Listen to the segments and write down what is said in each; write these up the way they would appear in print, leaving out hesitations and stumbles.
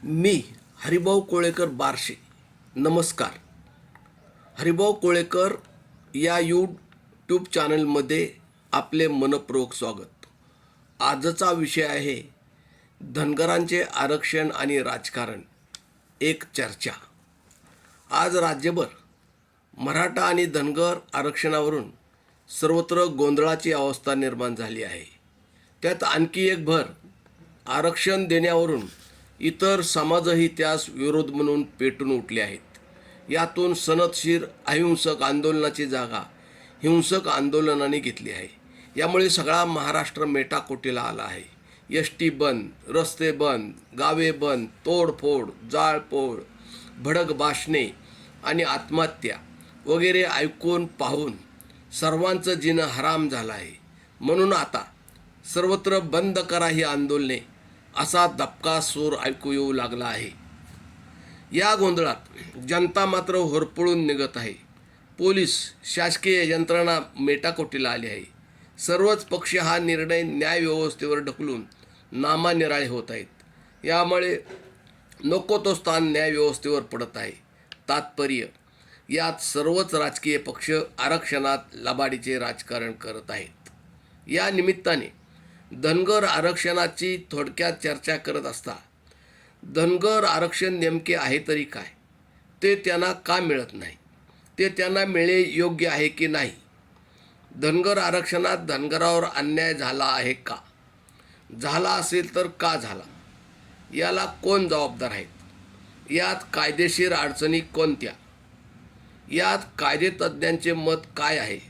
मी हरिभाऊ कोळेकर बारशे. नमस्कार. हरिभाऊ कोळेकर या यूट्यूब चॅनलमध्ये आपले मनपूर्वक स्वागत. आजचा विषय आहे धनगरांचे आरक्षण आणि राजकारण, एक चर्चा. आज राज्यभर मराठा आणि धनगर आरक्षणावरून सर्वत्र गोंधळाची अवस्था निर्माण झाली आहे. त्यात आणखी एक भर आरक्षण देण्यावरून इतर समाजही त्यास विरोध म्हणून पेटून उठले आहेत. यातून सनदशीर अहिंसक आंदोलनाची जागा हिंसक आंदोलनाने घेतली आहे. यामुळे सगळा महाराष्ट्र मेटाकुटीला आला आहे. एस.टी. बंद, रस्ते बंद, गावे बंद, तोडफोड, जाळपोळ, भडक भाषणे आणि आत्महत्या वगैरे ऐकून पाहून सर्वांचं जीणं हराम झालं आहे. म्हणून आता सर्वत्र बंद करा ही आंदोलने असा दबका सूर ऐकू येऊ लागला आहे. या गोंधळात जनता मात्र होरपळून निघत आहे. पोलीस, शासकीय यंत्रणा मेटाकुटीला आली आहे. सर्वच पक्ष हा निर्णय न्यायव्यवस्थेवर ढकलून नामानिराळे होत आहेत. यामुळे नको तो स्थान न्यायव्यवस्थेवर पडत आहे. तात्पर्य, यात सर्वच राजकीय पक्ष आरक्षणात लबाडीचे राजकारण करत आहेत. या निमित्ताने धनगर आरक्षणाची थोडक्यात चर्चा करत असता, धनगर आरक्षण नेमके आहे तरी काय, ते त्यांना का मिळत नाही, ते त्यांना मिळे योग्य आहे की नाही, धनगर आरक्षणात धनगरावर अन्याय झाला आहे का, झाला असेल तर का झाला, याला कोण जबाबदार आहेत, यात कायदेशीर अडचणी कोणत्या, यात कायदेतज्ञांचे मत काय आहे,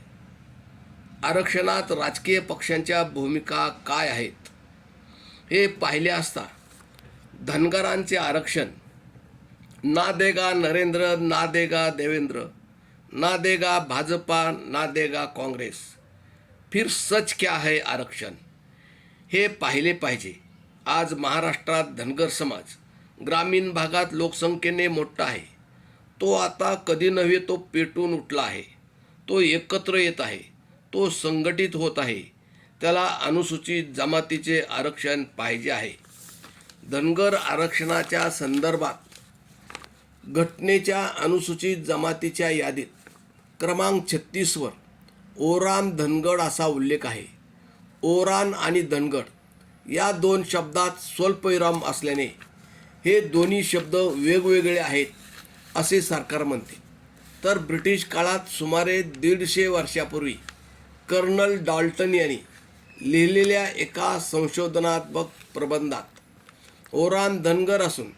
आरक्षणात राजकीय पक्षांच्या भूमिका काय आहेत, हे पाहिले असता धनगरांचे आरक्षण ना देगा नरेंद्र, ना देगा देवेंद्र, ना देगा भाजपा, ना देगा काँग्रेस, फिर सच क्या है आरक्षण, हे पाहिले पाहिजे. आज महाराष्ट्रात धनगर समाज ग्रामीण भागात लोकसंख्येने मोठा आहे. तो आता कधी नव्हे तो पेटून उठला आहे. तो एकत्र येत आहे. तो संघटित होत आहे. त्याला अनुसूचित जमातीचे आरक्षण पाहिजे आहे. धनगर आरक्षणाच्या संदर्भात घटनेच्या अनुसूचित जमातीच्या यादीत क्रमांक 36वर ओरान धनगड असा उल्लेख आहे. ओरान आणि धनगड या दोन शब्दात स्वल्पविराम असल्याने हे दोन्ही शब्द वेगवेगळे आहेत असे सरकार म्हणते. तर ब्रिटिश काळात सुमारे 150 वर्षापूर्वी कर्नल डॉल्टन यांनी लिहिलेल्या एका संशोधनात्मक प्रबंधात ओरान धनगर असून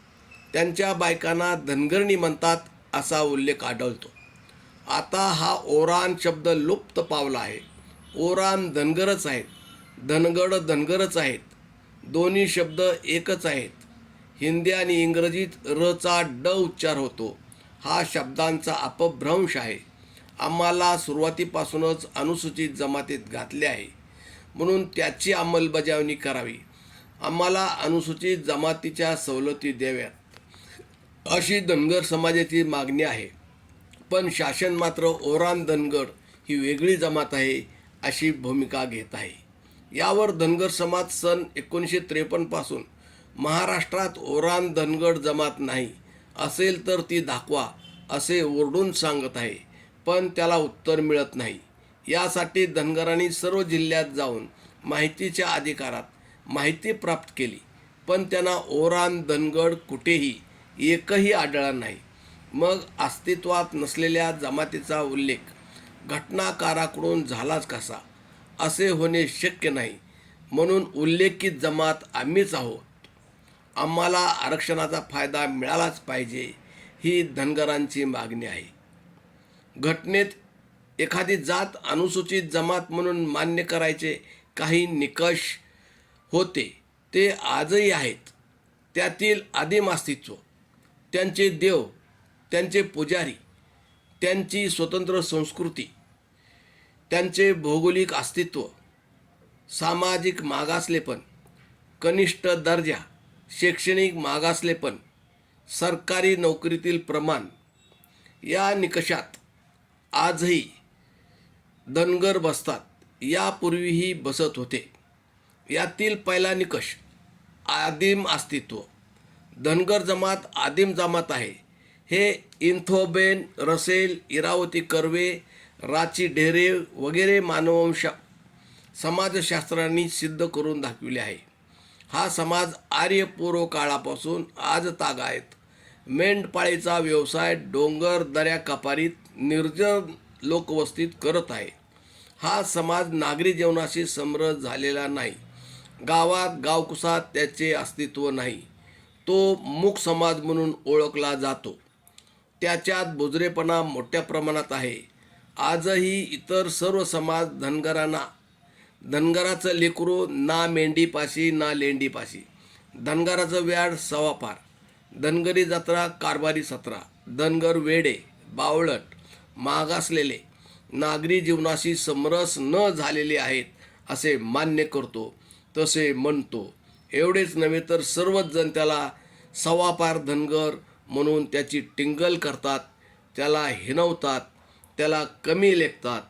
त्यांच्या बायकांना धनगरणी म्हणतात असा उल्लेख आढळतो. आता हा ओरान शब्द लुप्त पावला आहे. ओरान धनगरच आहेत, धनगड धनगरच आहेत, दोन्ही शब्द एकच आहेत. हिंदी आणि इंग्रजीत रचा ड उच्चार होतो. हा शब्दांचा अपभ्रंश आहे. आम्हाला सुरुवातीपासूनच अनुसूचित जमातीत घातले आहे, म्हणून त्याची अंमलबजावणी करावी. आम्हाला अनुसूचित जमातीच्या सवलती द्याव्यात अशी धनगर समाजाची मागणी आहे. पण शासन मात्र ओरान धनगड ही वेगळी जमात आहे अशी भूमिका घेत आहे. यावर धनगर समाज सन 1953 पासून महाराष्ट्रात ओरान धनगड जमात नाही, असेल तर ती दाखवा असे ओरडून सांगत आहे. पण त्याला उत्तर मिळत नाही. यासाठी धनगरांनी सर्व जिल्ह्यात जाऊन माहितीच्या अधिकारात माहिती प्राप्त केली, पण त्यांना ओरान धनगड कुठेही एकही आढळला नाही. मग अस्तित्वात नसलेल्या जमातीचा उल्लेख घटनाकाराकडून झालाच कसा, असे होणे शक्य नाही. म्हणून उल्लेखित जमात आम्हीच आहोत. आम्हाला आरक्षणाचा फायदा मिळालाच पाहिजे ही धनगरांची मागणी आहे. घटनेत एखादी जात अनुसूचित जमात म्हणून मान्य करायचे काही निकष होते, ते आजही आहेत. त्यातील आदिम अस्तित्व, त्यांचे देव, त्यांचे पुजारी, त्यांची स्वतंत्र संस्कृती, त्यांचे भौगोलिक अस्तित्व, सामाजिक मागासलेपण, कनिष्ठ दर्जा, शैक्षणिक मागासलेपण, सरकारी नोकरीतील प्रमाण, या निकषात आजही धनगर बसतात. यापूर्वीही बसत होते. यातील पहिला निकष आदिम अस्तित्व. धनगर जमात आदिम जमात आहे हे इंथोबेन, रसेल, इरावती कर्वे, राची ढेरे वगैरे मानववंश समाजशास्त्रांनी सिद्ध करून दाखविले आहे. हा समाज आर्यपूर्व काळापासून आज तागायत मेंढपाळीचा व्यवसाय डोंगर दऱ्या कपारीत निर्जन लोकवस्तीत करत आहे. हा समाज नागरी जीवनाशी समरस झालेला नाही. गावात गावकुसात त्याचे अस्तित्व नाही. तो मूक समाज म्हणून ओळखला जातो. त्याच्यात बुजरेपणा मोठ्या प्रमाणात आहे. आजही इतर सर्व समाज धनगराचं लेकरू ना मेंढीपाशी ना लेंडीपाशी, धनगराचं व्याड सवापार, धनगरी जत्रा कारभारी सत्रा, धनगर वेडे, बावळट, मागासलेले, नागरी जीवनाशी समरस न झालेले आहेत असे मान्य करतो, तसे म्हणतो. एवढेच नव्हे तर सर्वच जण त्याला सवापार धनगर म्हणून त्याची टिंगल करतात, त्याला हिणवतात, त्याला कमी लेखतात.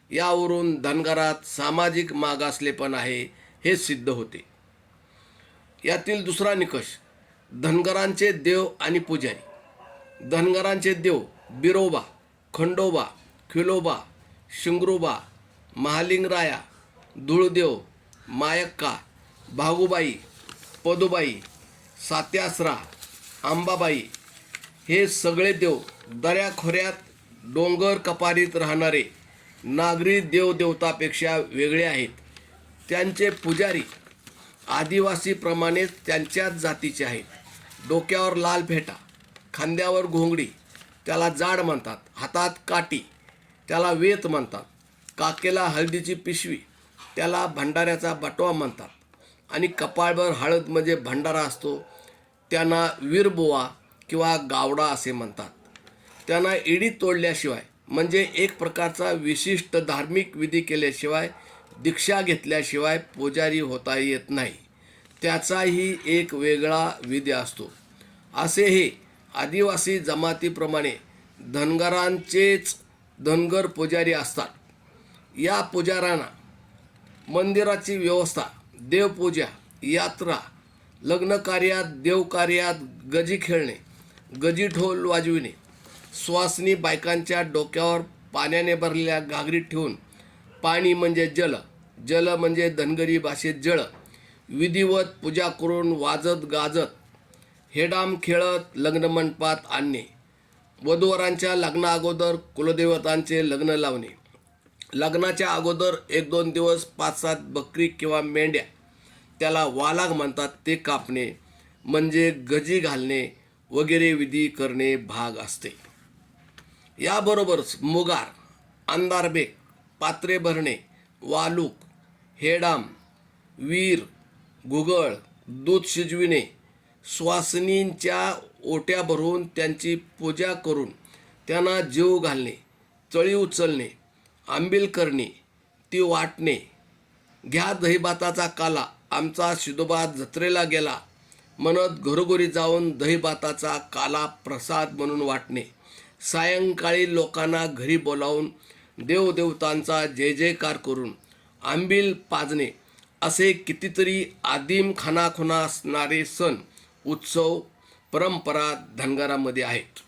यावरून धनगरात सामाजिक मागासलेपण आहे हे सिद्ध होते. यातील दुसरा निकष, धनगरांचे देव आणि पुजारी. धनगरांचे देव बिरोबा, खंडोबा, खिलोबा, शिंगरोबा, महालिंगराया, धुळदेव, मायक्का, भागुबाई, पदुबाई, सात्यासरा, अंबाबाई हे सगळे देव दऱ्याखोऱ्यात डोंगर कपारीत राहणारे नागरी देवदेवतापेक्षा वेगळे आहेत. त्यांचे पुजारी आदिवासीप्रमाणेच त्यांच्याच जातीचे आहेत. डोक्यावर लाल फेटा, खांद्यावर घोंगडी, त्याला जाड म्हणतात. हातात काठी, त्याला वेत म्हणतात. काकेला हळदीची पिशवी, त्याला भंडाऱ्याचा बटवा म्हणतात. आणि कपाळभर हळद म्हणजे भंडारा असतो, त्यांना वीरबुवा किंवा गावडा असे म्हणतात. त्यांना इडी तोडल्याशिवाय म्हणजे एक प्रकारचा विशिष्ट धार्मिक विधी केल्याशिवाय, दीक्षा घेतल्याशिवाय पुजारी होता येत नाही. त्याचाही एक वेगळा विधी असतो. असे हे आदिवासी जमातीप्रमाणे धनगरांचेच धनगर पुजारी असतात. या पुजाऱ्यांना मंदिराची व्यवस्था, देवपूजा, यात्रा, लग्नकार्यात, देवकार्यात गजी खेळणे, गजी ढोल वाजविणे, सुवासिनी बायकांच्या डोक्यावर पाण्याने भरलेल्या घागरीत ठेवून, पाणी म्हणजे जल, जल म्हणजे धनगरी भाषेत जळ, विधिवत पूजा करून वाजत गाजत हेडाम खेळत लग्नमंडपात आणणे, वधूवरांच्या लग्ना अगोदर कुलदेवतांचे लग्न लावणे, लग्नाच्या अगोदर 1-2 दिवस 5-7 बकरी किंवा मेंढ्या, त्याला वालाग म्हणतात, ते कापणे म्हणजे गजी घालणे वगैरे विधी करणे भाग असते. याबरोबरच मुगार, अंधारबेक, पात्रे भरणे, वालूक, हेडाम, वीर, घुगळ, दूध शिजविणे, सुवासिनींच्या ओट्या भरून त्यांची पूजा करून त्यांना जीव घालणे, चळी उचलणे, आंबील करणे, ती वाटणे, घ्या दहीभाताचा काला, आमचा शिदोबा जत्रेला गेला म्हणत घरोघरी जाऊन दहीभाताचा काला प्रसाद म्हणून वाटणे, सायंकाळी लोकांना घरी बोलावून देवदेवतांचा जय जयकार करून आंबील पाजणे, असे कितीतरी आदिम खानाखुना असणारे सण, उत्सव, परंपरा धनगरामध्ये आहेत.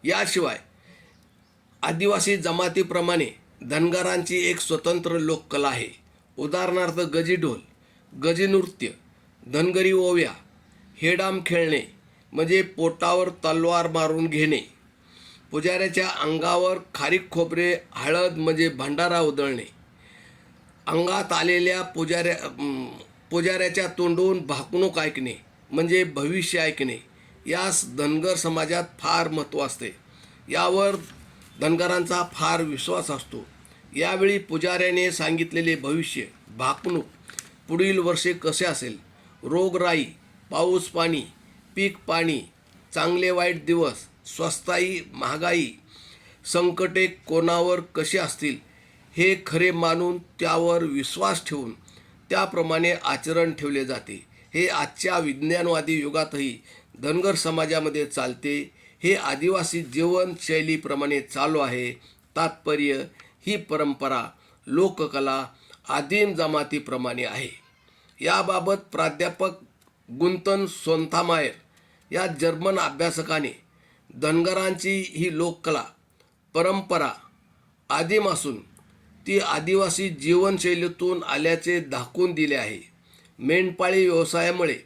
याशिवाय आदिवासी जमातीप्रमाणे धनगरांची एक स्वतंत्र लोककला आहे. उदाहरणार्थ गजी ढोल, गजी नृत्य, धनगरी ओव्या, हेडाम खेळणे म्हणजे पोटावर तलवार मारून घेणे, पुजाऱ्याच्या अंगावर खारीक खोबरे हळद म्हणजे भंडारा उधळणे, अंगात आलेल्या पुजाऱ्याच्या तोंडून भाकणूक ऐकणे म्हणजे भविष्य ऐकणे, यास धनगर समाजात फार महत्त्व असते. यावर धनगरांचा फार विश्वास असतो. यावेळी पुजाऱ्याने सांगितलेले भविष्य, भाकणूक, पुढील वर्षे कसे असेल, रोगराई, पाऊस पाणी, पीक पाणी, चांगले वाईट दिवस, स्वस्ताई महागाई, संकटे कोणावर कशी असतील हे खरे मानून त्यावर विश्वास ठेवून त्याप्रमाणे आचरण ठेवले जाते. हे आजच्या विज्ञानवादी युगातही धनगर समाजामध्ये चालते. हे आदिवासी जीवनशैलीप्रमाणे चालू आहे. तात्पर्य, ही परंपरा लोककला आदिम जमातीप्रमाणे आहे. याबाबत प्राध्यापक गुंतन सोन्थामायर या जर्मन अभ्यासकाने धनगरांची ही लोककला परंपरा आदिम असून ती आदिवासी जीवनशैलीतून आल्याचे दाखवून दिले आहे. मेंढपाळी व्यवसायामुळे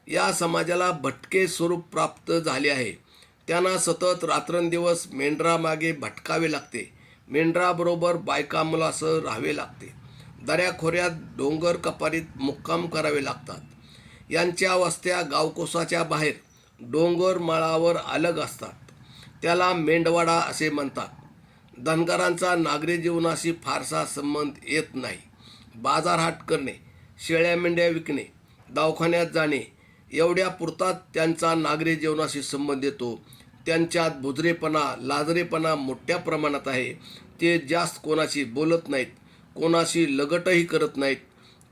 या समाजाला भटके स्वरूप प्राप्त झाले आहे. त्यांना सतत रात्रंदिवस मेंढरामागे भटकावे लागते. मेंढराबरोबर बायका मुलासह राहावे लागते. दऱ्याखोऱ्यात डोंगर कपारीत मुक्काम करावे लागतात. यांच्या वस्त्या गावकोसाच्या बाहेर डोंगर माळावर अलग असतात. त्याला मेंढवाडा असे म्हणतात. धनगरांचा नागरी जीवनाशी फारसा संबंध येत नाही. बाजारहाट करणे, शेळ्या मेंढ्या विकणे, दवाखान्यात जाणे एवढ्या पुरताच त्यांचा नागरी जीवनाशी संबंध येतो. त्यांच्यात बुजरेपणा, लाजरेपणा मोठ्या प्रमाणात आहे. ते जास्त कोणाशी बोलत नाहीत, कोणाशी लगटही करत नाहीत.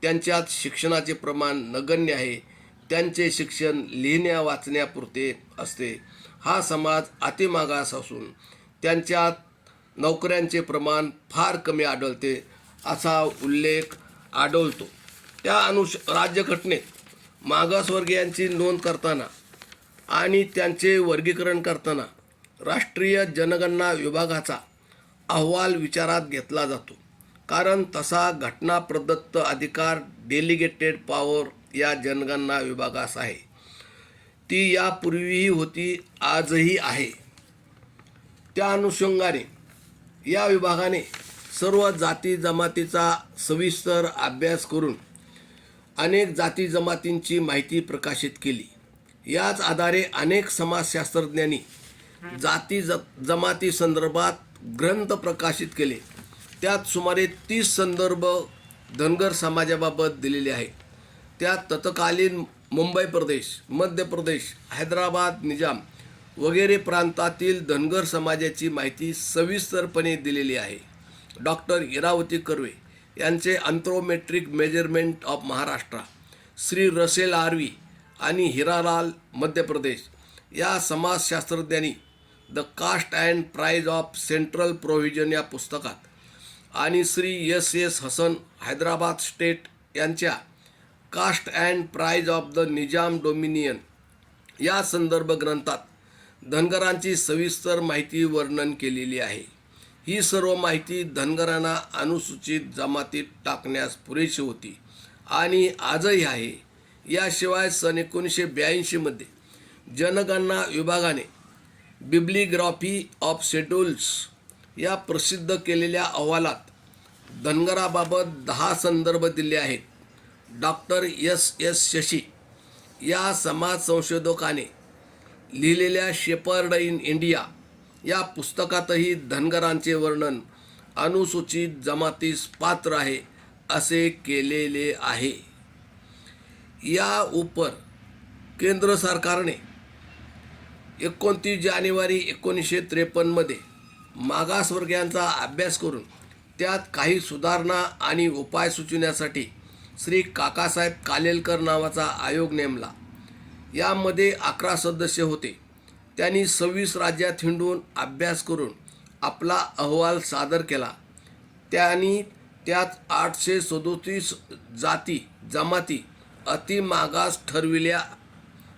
त्यांच्यात शिक्षणाचे प्रमाण नगण्य आहे. त्यांचे शिक्षण लिहिण्या वाचण्यापुरते असते. हा समाज अतिमागास असून त्यांच्यात नोकऱ्यांचे प्रमाण फार कमी आढळते असा उल्लेख आढळतो. त्या राज्यघटनेत मागासवर्गीयांची नोंद करताना आणि त्यांचे वर्गीकरण करताना राष्ट्रीय जनगणना विभागाचा अहवाल विचारात घेतला जातो. कारण तसा घटना प्रदत्त अधिकार डेलिगेटेड पॉवर या जनगणना विभागास आहे. ती यापूर्वीही होती, आजही आहे. त्या अनुषंगाने या विभागाने सर्व जाती जमातीचा सविस्तर अभ्यास करून अनेक जाती जमातींची माहिती प्रकाशित केली. याच आधारे अनेक समाजशास्त्रज्ञांनी जाती जमाती संदर्भात ग्रंथ प्रकाशित केले. त्यात सुमारे 30 संदर्भ धनगर समाजाबाबत दिलेले आहेत. त्यात तत्कालीन मुंबई प्रदेश, मध्य प्रदेश, हैदराबाद, निजाम वगैरे प्रांतातील धनगर समाजाची माहिती सविस्तरपणे दिलेली आहे. डॉक्टर इरावती कर्वे यांचे anthropometric measurement of Maharashtra, Shri Russell R V आणि हिरालाल मध्य प्रदेश या समाजशास्त्रज्ञांनी the caste and prize of central provision या पुस्तकात आणि श्री एस हसन हैदराबाद स्टेट यांच्या caste and prize of the Nizam dominion या संदर्भ ग्रंथात धनगरांची सविस्तर माहिती वर्णन केलेली आहे. ही सर्व माहिती धनगरांना अनुसूचित जमातीत टाकण्यास पुरेशी होती आणि आजही आहे. याशिवाय सन 1982 जनगणना विभागाने बिब्लिग्राफी ऑफ शेड्यूल्स या प्रसिद्ध केलेल्या अहवालात धनगराबाबत 10 संदर्भ दिले आहेत. डॉक्टर एस शशी या समाज संशोधकाने लिहिलेल्या शेपर्ड इन इंडिया या पुस्तकातही धनगरांचे वर्णन अनुसूचित जमातीस पात्र आहे असे केलेले आहे. या उपर केंद्र सरकारने 29 जानेवारी 1953 मागासवर्गीयांचा अभ्यास करून त्यात काही सुधारणा आणि उपाय सुचविण्यासाठी श्री काकासाहेब कालेलकर नावाचा आयोग नेमला. यामध्ये 11 सदस्य होते. त्यांनी 26 राज्यात हिंडून अभ्यास करून आपला अहवाल सादर केला. त्यांनी त्यात 837 जाती जमाती अतिमागास ठरविल्या.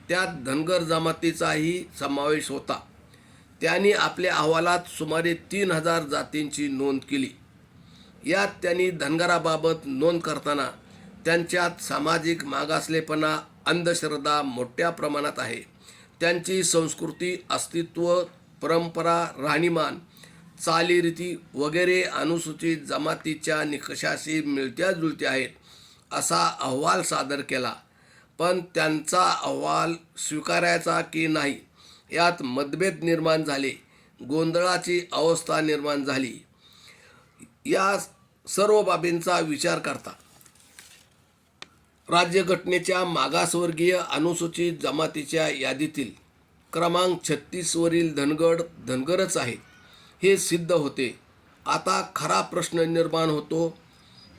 त्यात धनगर जमातीचाही समावेश होता. त्यांनी आपल्या अहवालात सुमारे 3000 जातींची नोंद केली. यात त्यांनी धनगराबाबत नोंद करताना त्यांच्यात सामाजिक मागासलेपणा, अंधश्रद्धा मोठ्या प्रमाणात आहे. त्यांची संस्कृती, अस्तित्व, परंपरा, राहणीमान, चालीरीती वगैरे अनुसूचित जमातीच्या निकषाशी मिळत्या जुळत्या आहेत असा अहवाल सादर केला. पण त्यांचा अहवाल स्वीकारायचा की नाही यात मतभेद निर्माण झाले. गोंधळाची अवस्था निर्माण झाली. या सर्व बाबींचा विचार करता राज्यघटनेच्या मागासवर्गीय अनुसूचित जमातीच्या यादीतील क्रमांक 36 वरील धनगरच आहेत हे सिद्ध होते. आता खरा प्रश्न निर्माण होतो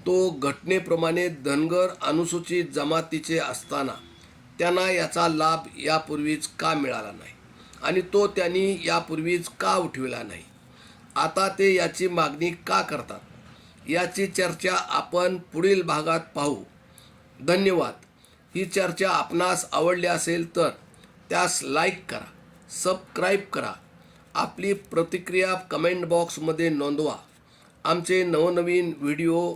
तो घटनेप्रमाणे धनगर अनुसूचित जमातीचे असताना त्यांना याचा लाभ यापूर्वीच का मिळाला नाही आणि तो त्यांनी यापूर्वीच का उठविला नाही. आता ते याची मागणी का करतात याची चर्चा आपण पुढील भागात पाहू. धन्यवाद. ही चर्चा आपणास आवडली असेल तर त्यास लाईक करा, सबस्क्राईब करा, आपली प्रतिक्रिया कमेंट बॉक्समध्ये नोंदवा. आमचे नवनवीन व्हिडिओ